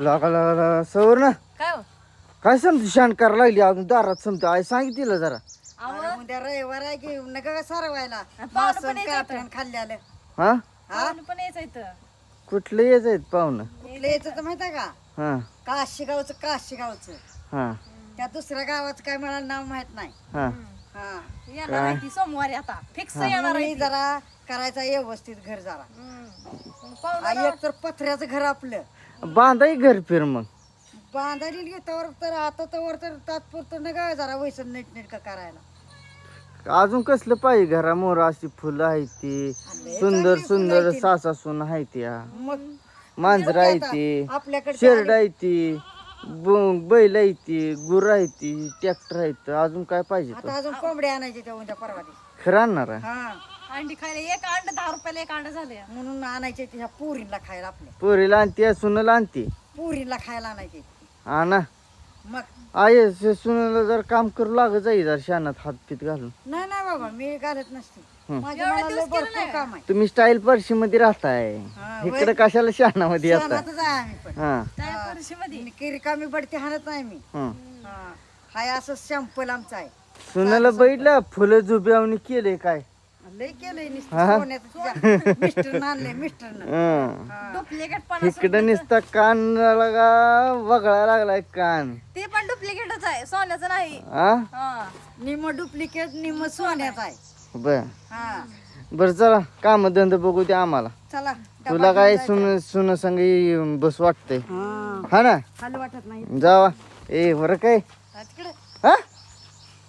लागा लागा लागा सवर ना काय हो काय समजू शान करायला लागली अजून दारात समजा आई सांगितलं जरा अहो उद्या रविवार आहे की नका सारवायला पाहुणं मासन पण यायचं काटण खाल्ल्यालं हा पाहुणं पण यायचं इथं कुठलं यायचं आहेत पाहुणं कुठलं यायचं तर माहिती आहे का हा काशीगावचं हा त्या दुसऱ्या गावाचं काय मला नाव माहित नाही हा हा येणार आहे ती सोमवारी आता फिक्स येणार आहे मी ती. जरा करायचा व्यवस्थित घर जरा मग पाहुणं आणि एक तर पत्र्याचं घर आपलं बांधाय घर फिर मग बांधायला घेतावर तर आता तर तात्पुरतं नका जरा वैसन नीटनेटकं करायला अजून कसलं पाहिजे घरामोर अशी फुलं आहे ती सुंदर सुंदर सासा सुन आहे त्या मग मांजर आहे ती आपल्याकडे शेरड आहे ती बैल आहे ती गुर आहे ती ट्रॅक्टर आहेत अजून काय पाहिजे आता अजून कोंबड्या आणायचे त्या उद्या परवा दिवशी खरं आणणार आहे हा अंडी खायला एक अंड 10 रुपयाला एक अंड झाले म्हणून आणायचे ह्या पुरीला खायला आपल्या पोरीला आणते सुनाला आणते पुरीला खायला आणायचे आणा मग आहे सुनाला जर काम करू लागत जाई जर शानात हात पीत घालून नाही नाही बाबा मी घालत नसते माझ्या एवढे मनाला दिवस केलं भरपूर नाही. काम आहे तुम्ही स्टाईल पर्शी मध्ये राहताय हा, इकडे कशाला शहाणामध्ये येताय सणातच आहे आम्ही पण हा त्या वर्षीमध्ये रिकामी बडती हाणत नाही मी हं. हा हाय असं सॅम्पल आमचं आहे सुनाला बैठलं फुलं जुब्यावणी केले काय लय केलंय नुसतं सोन्याचं मिस्टर आणलंय मिस्टरनं हं. डुप्लिकेट पण इकडं नुसता कान लागा वगळा लागलाय कान ते पण डुप्लिकेटच आहे सोन्याचं नाही हा हा निम डुप्लिकेट निम सोन्याचं आहे बर हा बर चला काम धंदा बघू द्या आम्हाला चला तुला काय सुन संग येऊन बस वाटतंय हा हा ना खाली वाटत नाही जावा ए बरं काय तिकडे हा